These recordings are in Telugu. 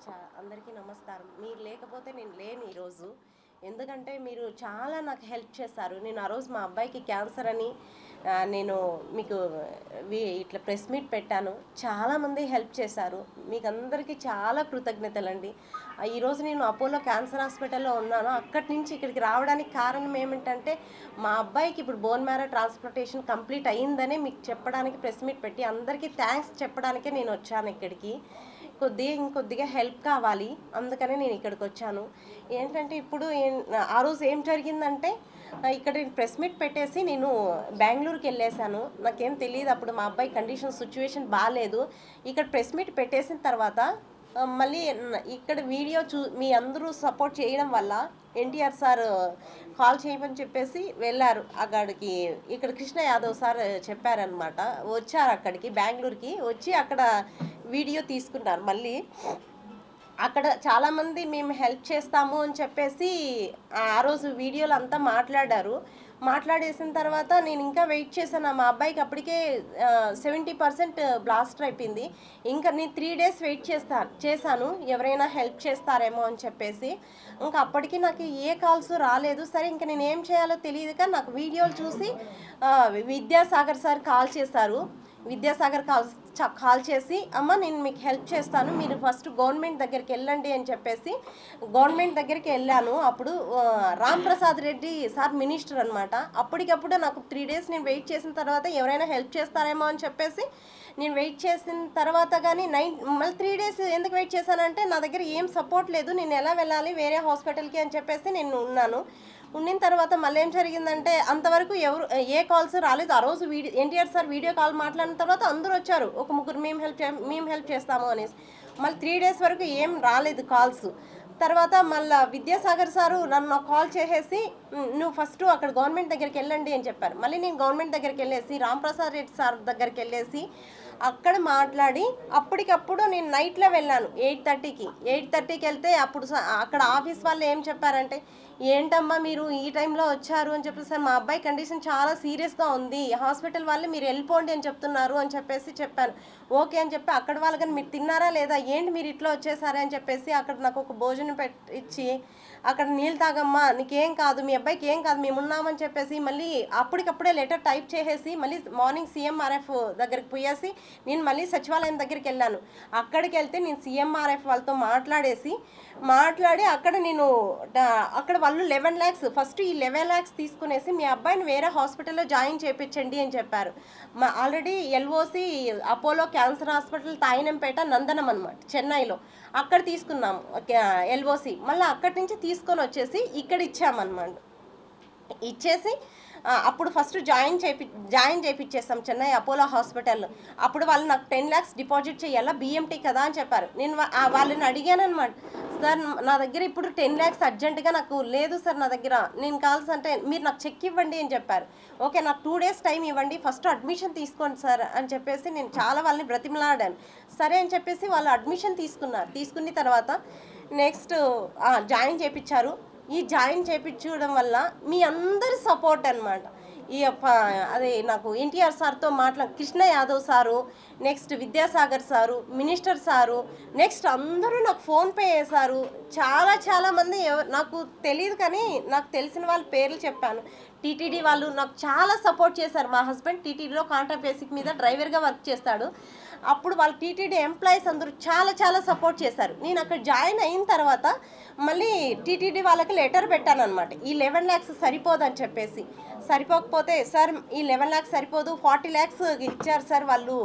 అందరికీ నమస్కారం. మీరు లేకపోతే నేను లేను ఈరోజు. ఎందుకంటే మీరు చాలా నాకు హెల్ప్ చేశారు. నేను ఆ రోజు మా అబ్బాయికి క్యాన్సర్ అని నేను మీకు ఇట్లా ప్రెస్ మీట్ పెట్టాను. చాలామంది హెల్ప్ చేశారు. మీకు అందరికీ చాలా కృతజ్ఞతలండి. ఈరోజు నేను అపోలో క్యాన్సర్ హాస్పిటల్లో ఉన్నాను. అక్కడి నుంచి ఇక్కడికి రావడానికి కారణం ఏమిటంటే మా అబ్బాయికి ఇప్పుడు బోన్ మ్యారో ట్రాన్స్ప్లాంటేషన్ కంప్లీట్ అయ్యిందనే మీకు చెప్పడానికి ప్రెస్ మీట్ పెట్టి అందరికీ థ్యాంక్స్ చెప్పడానికే నేను వచ్చాను ఇక్కడికి. ఇంకొద్దిగా హెల్ప్ కావాలి, అందుకనే నేను ఇక్కడికి వచ్చాను. ఏంటంటే ఇప్పుడు ఆ రోజు ఏం జరిగిందంటే ఇక్కడ ప్రెస్ మీట్ పెట్టేసి నేను బెంగళూరుకి వెళ్ళేసాను. నాకేం తెలియదు అప్పుడు మా అబ్బాయి సిచ్యువేషన్ బాగాలేదు. ఇక్కడ ప్రెస్ మీట్ పెట్టేసిన తర్వాత మళ్ళీ ఇక్కడ వీడియో మీ అందరూ సపోర్ట్ చేయడం వల్ల ఎన్టీఆర్ సార్ కాల్ చేయమని చెప్పేసి వెళ్ళారు అక్కడికి. ఇక్కడ కృష్ణ యాదవ్ సార్ చెప్పారనమాట. వచ్చారు అక్కడికి బెంగళూరుకి వచ్చి అక్కడ వీడియో తీసుకున్నారు. మళ్ళీ అక్కడ చాలామంది మేము హెల్ప్ చేస్తాము అని చెప్పేసి ఆ రోజు వీడియోలు అంతా మాట్లాడేసిన తర్వాత నేను ఇంకా వెయిట్ చేశాను. మా అబ్బాయికి అప్పటికే 70% బ్లాస్టర్ అయిపోయింది. ఇంకా నేను 3 days వెయిట్ చేశాను ఎవరైనా హెల్ప్ చేస్తారేమో అని చెప్పేసి. ఇంకా అప్పటికి నాకు ఏ కాల్స్ రాలేదు. సరే ఇంకా నేను ఏం చేయాలో తెలియదు. కానీ నాకు వీడియోలు చూసి విద్యాసాగర్ సార్ కాల్ చేశారు. విద్యాసాగర్ కాల్ చేసి అమ్మ నేను మీకు హెల్ప్ చేస్తాను, మీరు ఫస్ట్ గవర్నమెంట్ దగ్గరికి వెళ్ళండి అని చెప్పేసి గవర్నమెంట్ దగ్గరికి వెళ్ళాను. అప్పుడు రామ్ ప్రసాద్ రెడ్డి సార్ మినిస్టర్ అనమాట. అప్పటికప్పుడు నాకు 3 days నేను వెయిట్ చేసిన తర్వాత ఎవరైనా హెల్ప్ చేస్తారేమో అని చెప్పేసి నేను వెయిట్ చేసిన తర్వాత కానీ మళ్ళీ 3 days ఎందుకు వెయిట్ చేశానంటే నా దగ్గర ఏం సపోర్ట్ లేదు, నేను ఎలా వెళ్ళాలి వేరే హాస్పిటల్కి అని చెప్పేసి నేను ఉండిన తర్వాత మళ్ళీ ఏం జరిగిందంటే అంతవరకు ఏ కాల్స్ రాలేదు. ఆ రోజు ఎన్టీఆర్ సార్ వీడియో కాల్ మాట్లాడిన తర్వాత అందరూ వచ్చారు, ఒక ముగ్గురు మేము హెల్ప్ చేస్తాము అనేసి. మళ్ళీ 3 days వరకు ఏం రాలేదు కాల్స్. తర్వాత మళ్ళీ విద్యాసాగర్ సారు నన్ను కాల్ చేసేసి నువ్వు ఫస్ట్ అక్కడ గవర్నమెంట్ దగ్గరికి వెళ్ళండి అని చెప్పారు. మళ్ళీ నేను గవర్నమెంట్ దగ్గరికి వెళ్ళేసి రాంప్రసాద్ రెడ్డి సార్ దగ్గరికి వెళ్ళేసి అక్కడ మాట్లాడి అప్పటికప్పుడు నేను నైట్లో వెళ్ళాను 8:30కి వెళ్తే అప్పుడు అక్కడ ఆఫీస్ వాళ్ళు ఏం చెప్పారంటే ఏంటమ్మా మీరు ఈ టైంలో వచ్చారు అని చెప్పి, సార్ మా అబ్బాయి కండిషన్ చాలా సీరియస్గా ఉంది, హాస్పిటల్ వాళ్ళు మీరు వెళ్ళిపోండి అని చెప్తున్నారు అని చెప్పేసి చెప్పాను. ఓకే అని చెప్పి అక్కడ వాళ్ళు కానీ మీరు తిన్నారా లేదా, ఏంటి మీరు ఇట్లా వచ్చేసారా అని చెప్పేసి అక్కడ నాకు ఒక భోజనం ఇచ్చి అక్కడ నీళ్ళు తాగమ్మా నీకేం కాదు, మీ అబ్బాయికి ఏం కాదు, మేము ఉన్నామని చెప్పేసి మళ్ళీ అప్పటికప్పుడే లెటర్ టైప్ చేసేసి మళ్ళీ మార్నింగ్ CMRF దగ్గరికి పోయేసి నేను మళ్ళీ సచివాలయం దగ్గరికి వెళ్ళాను. అక్కడికి వెళ్తే నేను CMRF వాళ్ళతో మాట్లాడి అక్కడ వాళ్ళు 11 lakhs ఫస్ట్ ఈ 11 lakhs తీసుకునేసి మీ అబ్బాయిని వేరే హాస్పిటల్లో జాయిన్ చేయించండి అని చెప్పారు. Already LOC Apollo cancer hospital Teynampet Nandanam అనమాట చెన్నైలో, అక్కడ తీసుకున్నాము LOC. మళ్ళీ అక్కడి నుంచి తీసుకొని వచ్చేసి ఇక్కడ ఇచ్చామన్నమాట. ఇచ్చేసి అప్పుడు ఫస్ట్ జాయిన్ చేయించేస్తాం చెన్నై అపోలో హాస్పిటల్లో. అప్పుడు వాళ్ళు నాకు 10 lakhs డిపాజిట్ చేయాలా, BMT కదా అని చెప్పారు. నేను వాళ్ళని అడిగాను అనమాట, సార్ నా దగ్గర ఇప్పుడు 10 lakhs అర్జెంటుగా నాకు లేదు సార్ నా దగ్గర, నేను కాల్స్ అంటే మీరు నాకు చెక్ ఇవ్వండి అని చెప్పారు. ఓకే నాకు 2 days టైం ఇవ్వండి, ఫస్ట్ అడ్మిషన్ తీసుకోండి సార్ అని చెప్పేసి నేను చాలా వాళ్ళని బ్రతిమలాడాను. సరే అని చెప్పేసి వాళ్ళు అడ్మిషన్ తీసుకున్న తర్వాత నెక్స్ట్ జాయిన్ చేయించారు. ఈ జాయిన్ చేయించడం వల్ల మీ అందరి సపోర్ట్ అనమాట. అదే నాకు ఎన్టీఆర్ సార్తో Krishna Yadav sir, next Vidyasagar sir, minister sir, next అందరూ నాకు ఫోన్పే చేశారు. చాలామంది నాకు తెలియదు కానీ నాకు తెలిసిన వాళ్ళ పేర్లు చెప్పాను. TTD వాళ్ళు నాకు చాలా సపోర్ట్ చేశారు. మా హస్బెండ్ TTDలో కాంట్రాక్ట్ బేసిక్ మీద డ్రైవర్గా వర్క్ చేస్తాడు. అప్పుడు వాళ్ళ TTD ఎంప్లాయీస్ అందరూ చాలా సపోర్ట్ చేశారు. నేను అక్కడ జాయిన్ అయిన తర్వాత మళ్ళీ TTD వాళ్ళకి లెటర్ పెట్టాను అనమాట, ఈ 11 lakhs సరిపోదని చెప్పేసి. సరిపోకపోతే సార్ ఈ 11 lakhs సరిపోదు, 40 lakhs ఇచ్చారు సార్ వాళ్ళు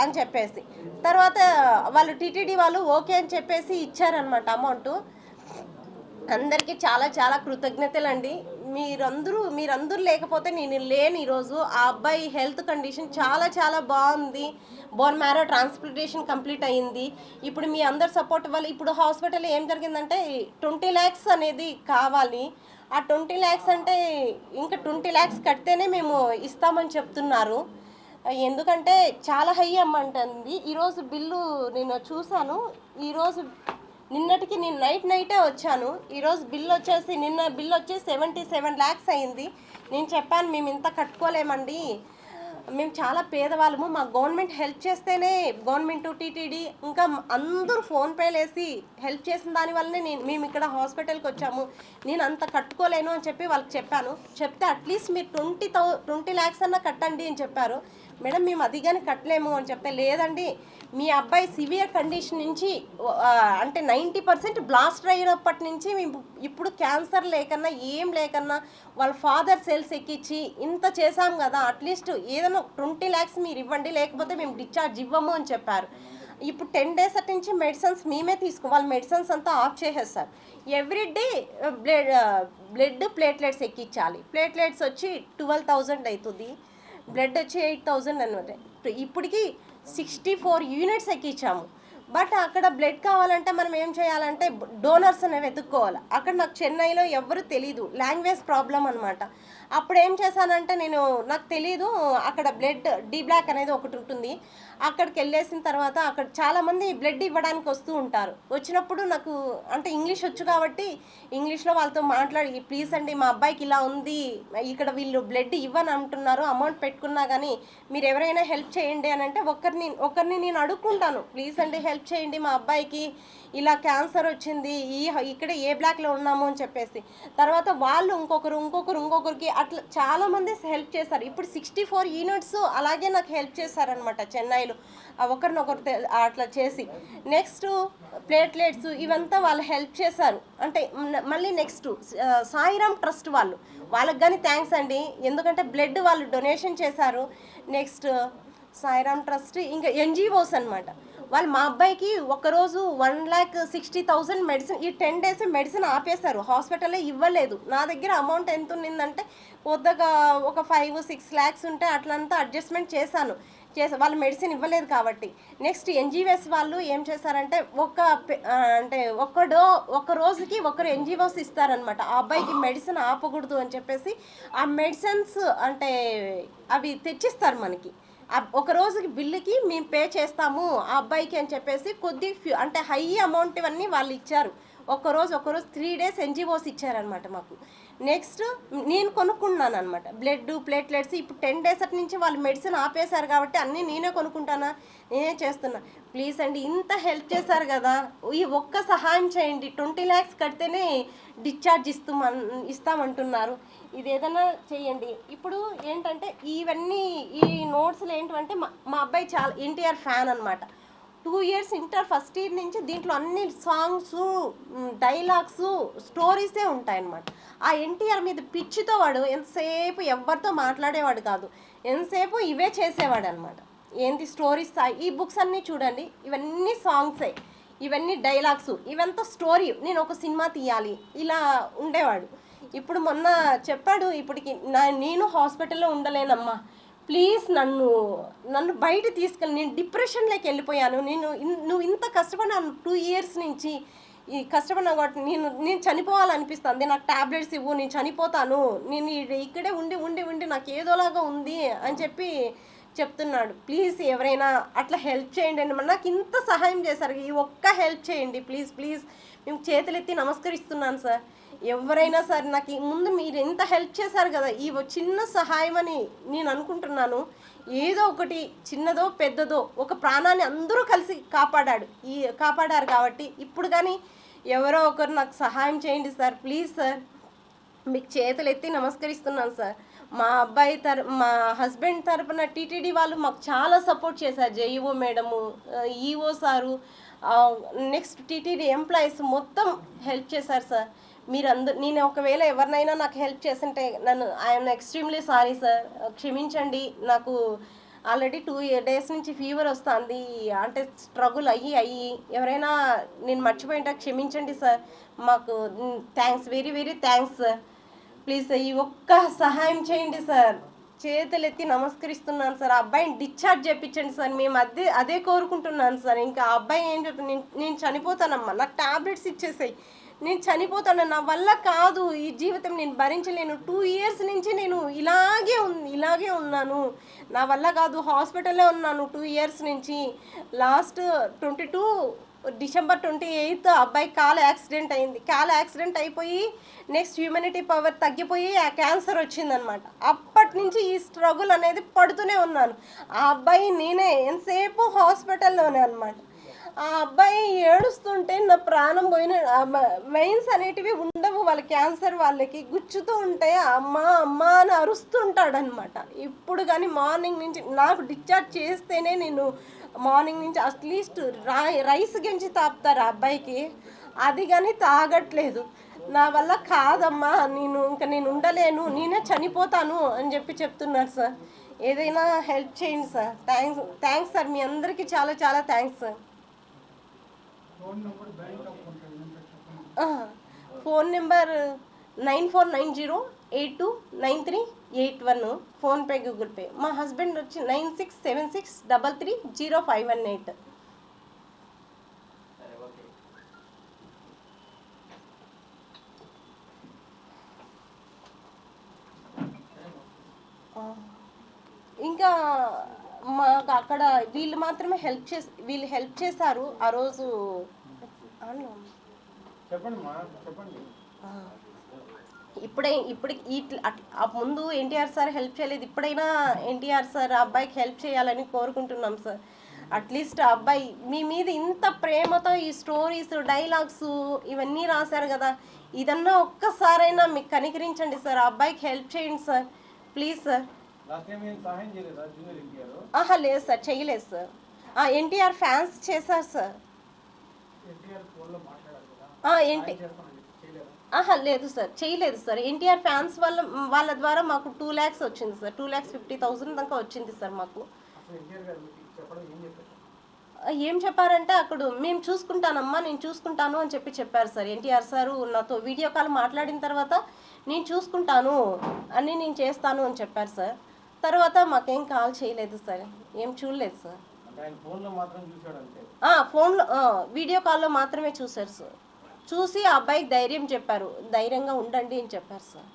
అని చెప్పేసి. తర్వాత వాళ్ళు TTD వాళ్ళు ఓకే అని చెప్పేసి ఇచ్చారనమాట అమౌంట్. అందరికీ చాలా కృతజ్ఞతలండి. మీరందరూ లేకపోతే నేను లేను ఈరోజు. ఆ అబ్బాయి హెల్త్ కండిషన్ చాలా బాగుంది. బోన్ మ్యారో ట్రాన్స్ప్లాంటేషన్ కంప్లీట్ అయ్యింది. ఇప్పుడు మీ అందరు సపోర్ట్ వల్ల ఇప్పుడు హాస్పిటల్లో ఏం జరిగిందంటే 20 lakhs అనేది కావాలి. ఆ 20 lakhs అంటే ఇంకా 20 lakhs కడితేనే మేము ఇస్తామని చెప్తున్నారు. ఎందుకంటే చాలా హై అమౌంట్ అండి. ఈరోజు బిల్లు నేను చూశాను. నిన్నటికి నేను నైటే వచ్చాను. ఈరోజు నిన్న బిల్ వచ్చేసి 77 lakhs అయింది. నేను చెప్పాను మేము ఇంత కట్టుకోలేమండి, మేము చాలా పేదవాళ్ళము, మాకు గవర్నమెంట్ హెల్ప్ చేస్తేనే, గవర్నమెంట్ టీటీడీ ఇంకా అందరూ ఫోన్పేలు వేసి హెల్ప్ చేసిన దానివల్లనే మేము ఇక్కడ హాస్పిటల్కి వచ్చాము, నేను అంత కట్టుకోలేను అని చెప్పి వాళ్ళకి చెప్పాను. చెప్తే అట్లీస్ట్ మీరు 20 lakhs అన్నా కట్టండి అని చెప్పారు. మేడం మేము అది కానీ కట్టలేము అని చెప్తే, లేదండి మీ అబ్బాయి సివియర్ కండిషన్ నుంచి అంటే 90% బ్లాస్ట్ అయినప్పటి నుంచి మేము ఇప్పుడు క్యాన్సర్ లేకన్నా ఏం లేకన్నా వాళ్ళ ఫాదర్ సెల్స్ ఎక్కించి ఇంత చేశాం కదా, అట్లీస్ట్ ఏదైనా 20 lakhs మీరు ఇవ్వండి, లేకపోతే మేము డిశ్చార్జ్ ఇవ్వము అని చెప్పారు. ఇప్పుడు 10 days అటు నుంచి మెడిసిన్స్ మేమే వాళ్ళ మెడిసిన్స్ అంతా ఆఫ్ చేసేస్తారు. ఎవ్రీడే బ్లడ్ ప్లేట్లెట్స్ ఎక్కించాలి. ప్లేట్లెట్స్ వచ్చి 12,000 అవుతుంది, బ్లడ్ వచ్చి 8,000 అనమాట. ఇప్పటికి 64 యూనిట్స్ ఎక్కించాము. బట్ అక్కడ బ్లడ్ కావాలంటే మనం ఏం చేయాలంటే డోనర్స్ అనేవి వెతుక్కోవాలి. అక్కడ నాకు చెన్నైలో ఎవరు తెలీదు, లాంగ్వేజ్ ప్రాబ్లం అనమాట. అప్పుడు ఏం చేశానంటే నాకు తెలీదు, అక్కడ బ్లడ్ డి బ్లాక్ అనేది ఒకటి ఉంటుంది. అక్కడికి వెళ్ళేసిన తర్వాత అక్కడ చాలామంది బ్లడ్ ఇవ్వడానికి వస్తూ ఉంటారు. వచ్చినప్పుడు నాకు అంటే ఇంగ్లీష్ వచ్చు కాబట్టి ఇంగ్లీష్లో వాళ్ళతో మాట్లాడి, ప్లీజ్ అండి మా అబ్బాయికి ఇలా ఉంది, ఇక్కడ వీళ్ళు బ్లడ్ ఇవ్వని అంటున్నారు, అమౌంట్ పెట్టుకున్నా కానీ మీరు ఎవరైనా హెల్ప్ చేయండి అని అంటే ఒకరిని నేను అడుక్కుంటాను, ప్లీజ్ అండి హెల్ప్ చేయండి మా అబ్బాయికి ఇలా క్యాన్సర్ వచ్చింది, ఇక్కడ ఏ బ్లాక్లో ఉన్నాము అని చెప్పేసి. తర్వాత వాళ్ళు ఇంకొకరికి అట్లా చాలామంది హెల్ప్ చేశారు. ఇప్పుడు 64 యూనిట్స్ అలాగే నాకు హెల్ప్ చేశారనమాట చెన్నైలో, ఒకరినొకరు అట్లా చేసి. నెక్స్ట్ ప్లేట్లెట్స్ ఇవంతా వాళ్ళు హెల్ప్ చేశారు. అంటే మళ్ళీ నెక్స్ట్ సాయిరామ్ ట్రస్ట్ వాళ్ళకి కానీ థ్యాంక్స్ అండి, ఎందుకంటే బ్లడ్ వాళ్ళు డొనేషన్ చేశారు. నెక్స్ట్ సాయిరామ్ ట్రస్ట్, ఇంకా ఎన్జిఓస్ అనమాట. వాళ్ళు మా అబ్బాయికి ఒకరోజు 1,60,000 మెడిసిన్, ఈ 10 days మెడిసిన్ ఆపేశారు, హాస్పిటల్లో ఇవ్వలేదు. నా దగ్గర అమౌంట్ ఎంత ఉన్నిందంటే కొద్దిగా ఒక 5-6 lakhs ఉంటే అట్లంతా అడ్జస్ట్మెంట్ చేశాను. వాళ్ళు మెడిసిన్ ఇవ్వలేదు కాబట్టి. నెక్స్ట్ ఎన్జిఓస్ వాళ్ళు ఏం చేశారంటే ఒక రోజుకి ఒకరు ఎన్జిఓస్ ఇస్తారనమాట. ఆ అబ్బాయికి మెడిసిన్ ఆపకూడదు అని చెప్పేసి ఆ మెడిసిన్స్ అంటే అవి తెచ్చిస్తారు మనకి. ఒక రోజుకి బిల్లుకి మేము పే చేస్తాము ఆ అబ్బాయికి అని చెప్పేసి అంటే హై అమౌంట్ ఇవన్నీ వాళ్ళు ఇచ్చారు. ఒకరోజు 3 days ఎన్జిఓస్ ఇచ్చారనమాట మాకు. నెక్స్ట్ నేను కొనుక్కున్నాను అనమాట బ్లడ్ ప్లేట్లెట్స్. ఇప్పుడు 10 days అటు నుంచి వాళ్ళు మెడిసిన్ ఆపేశారు కాబట్టి అన్నీ నేనే కొనుక్కుంటానా, నేనే చేస్తున్నా. ప్లీజ్ అండి ఇంత హెల్ప్ చేశారు కదా, ఈ ఒక్క సహాయం చేయండి. 20 lakhs కడితేనే డిశ్చార్జ్ ఇస్తామంటున్నారు, ఇది ఏదైనా చేయండి. ఇప్పుడు ఏంటంటే ఈ నోట్స్లు ఏంటంటే మా అబ్బాయి చాలా ఎన్టీఆర్ ఫ్యాన్ అనమాట. 2 years ఇంటర్ ఫస్ట్ ఇయర్ నుంచి దీంట్లో అన్ని సాంగ్స్, డైలాగ్స్, స్టోరీసే ఉంటాయన్నమాట. ఆ ఎన్టీఆర్ మీద పిచ్చితో వాడు ఎంతసేపు ఎవరితో మాట్లాడేవాడు కాదు, ఎంతసేపు ఇవే చేసేవాడు అనమాట. ఏంటి స్టోరీస్, ఈ బుక్స్ అన్నీ చూడండి, ఇవన్నీ సాంగ్సే, ఇవన్నీ డైలాగ్స్, ఇవంతా స్టోరీ, నేను ఒక సినిమా తీయాలి ఇలా ఉండేవాడు. ఇప్పుడు మొన్న చెప్పాడు, ఇప్పటికి నేను హాస్పిటల్లో ఉండలేనమ్మా, ప్లీజ్ నన్ను బయట తీసుకెళ్ళి, నేను డిప్రెషన్లోకి వెళ్ళిపోయాను, నువ్వు ఇంత కష్టపడినాను 2 years నుంచి ఈ కష్టపడినా కాబట్టి నేను చనిపోవాలనిపిస్తుంది, నాకు టాబ్లెట్స్ ఇవ్వు, నేను చనిపోతాను, నేను ఇక్కడే ఉండి నాకు ఏదోలాగా ఉంది అని చెప్తున్నాడు. ప్లీజ్ ఎవరైనా అట్లా హెల్ప్ చేయండి అని, నాకు ఇంత సహాయం చేశారు, ఈ ఒక్క హెల్ప్ చేయండి ప్లీజ్. మేము చేతులెత్తి నమస్కరిస్తున్నాను సార్. ఎవరైనా సరే నాకు ముందు మీరు ఎంత హెల్ప్ చేశారు కదా, ఈ చిన్న సహాయం అని నేను అనుకుంటున్నాను. ఏదో ఒకటి చిన్నదో పెద్దదో ఒక ప్రాణాన్ని అందరూ కలిసి కాపాడారు కాబట్టి ఇప్పుడు కానీ ఎవరో ఒకరు నాకు సహాయం చేయండి సార్, ప్లీజ్ సార్. మీకు చేతులు ఎత్తి నమస్కరిస్తున్నాను సార్. మా హస్బెండ్ తరపున టీటీడీ వాళ్ళు మాకు చాలా సపోర్ట్ చేశారు. JEO madam, EO sir, next TTD employees మొత్తం హెల్ప్ చేశారు సార్. నేను ఒకవేళ ఎవరినైనా నాకు హెల్ప్ చేస్తుంటే ఐఎమ్ ఎక్స్ట్రీమ్లీ సారీ సార్, క్షమించండి. నాకు ఆల్రెడీ 2 days నుంచి ఫీవర్ వస్తుంది, అంటే స్ట్రగుల్ అయ్యి ఎవరైనా నేను మర్చిపోయింటే క్షమించండి సార్. మాకు thanks, very thanks sir. Please ఈ ఒక్క సహాయం చేయండి సార్, చేతులెత్తి నమస్కరిస్తున్నాను సార్. ఆ అబ్బాయిని డిశ్చార్జ్ చేయించండి సార్, మేము అదే కోరుకుంటున్నాను సార్. ఇంకా ఆ అబ్బాయి ఏం చెప్తాను, నేను చనిపోతానమ్మా, నాకు టాబ్లెట్స్ ఇచ్చేసాయి, నేను చనిపోతాను, నా వల్ల కాదు ఈ జీవితం, నేను భరించలేను, 2 years నుంచి నేను ఇలాగే ఉన్నాను, నా వల్ల కాదు, హాస్పిటల్లో ఉన్నాను 2 years నుంచి. లాస్ట్ 22 డిసెంబర్ 28 అబ్బాయి కాలు యాక్సిడెంట్ అయింది. కాలు యాక్సిడెంట్ అయిపోయి నెక్స్ట్ హ్యూమనిటీ పవర్ తగ్గిపోయి ఆ క్యాన్సర్ వచ్చిందనమాట. అప్పటి నుంచి ఈ స్ట్రగుల్ అనేది పడుతూనే ఉన్నాను. ఆ అబ్బాయి నేనే ఎంతసేపు హాస్పిటల్లోనే అనమాట. ఆ అబ్బాయి ఏడుస్తుంటే నా ప్రాణం పోయిన, వెయిన్స్ అనేటివి ఉండవు వాళ్ళ క్యాన్సర్ వాళ్ళకి, గుచ్చుతూ ఉంటే అమ్మ అమ్మ అని అరుస్తుంటాడనమాట. ఇప్పుడు కానీ మార్నింగ్ నుంచి నాకు డిశ్చార్జ్ చేస్తేనే నేను మార్నింగ్ నుంచి అట్లీస్ట్ రైస్ గంజి తాపుతారు ఆ అబ్బాయికి, అది కానీ తాగట్లేదు. నా వల్ల కాదమ్మా, నేను ఉండలేను, నేనే చనిపోతాను అని చెప్తున్నారు సార్. ఏదైనా హెల్ప్ చేయండి సార్. థ్యాంక్స్ సార్, మీ అందరికీ చాలా చాలా thanks sir. Phone number 9490829381, PhonePe Google pay. మా హస్బెండ్ వచ్చి 9676330518. ఇంకా మాకు అక్కడ వీళ్ళు మాత్రమే హెల్ప్ చేశారు ఆ రోజు. ఇప్పుడు ముందు ఎన్టీఆర్ సార్ హెల్ప్ చేయలేదు, ఇప్పుడైనా ఎన్టీఆర్ సార్ ఆ అబ్బాయికి హెల్ప్ చేయాలని కోరుకుంటున్నాం సార్. అట్లీస్ట్ ఆ అబ్బాయి మీ మీద ఇంత ప్రేమతో ఈ స్టోరీస్ డైలాగ్స్ ఇవన్నీ రాశారు కదా, ఇదన్నా ఒక్కసారైనా మీకు కనికరించండి సార్, ఆ అబ్బాయికి హెల్ప్ చేయండి సార్ ప్లీజ్ సార్. లేదు సార్, చేయలేదు సార్. ఎన్టీఆర్ ఫ్యాన్స్ చేశారు సార్. లేదు సార్, చేయలేదు సార్. ఎన్టీఆర్ ఫ్యాన్స్ వాళ్ళ ద్వారా మాకు 2 lakhs వచ్చింది సార్. 2,50,000 దాకా వచ్చింది సార్ మాకు. ఏం చెప్పారంటే అక్కడ మేము చూసుకుంటానమ్మా, నేను చూసుకుంటాను అని చెప్పారు సార్. ఎన్టీఆర్ సారు నాతో వీడియో కాల్ మాట్లాడిన తర్వాత నేను చూసుకుంటాను అని, నేను చేస్తాను అని చెప్పారు సార్. తర్వాత మాకేం కాల్ చేయలేదు సార్, ఏం చూడలేదు సార్. ఫోన్లో వీడియో కాల్లో మాత్రమే చూశారు సార్. చూసి ఆ అబ్బాయికి ధైర్యం చెప్పారు, ధైర్యంగా ఉండండి అని చెప్పారు సార్.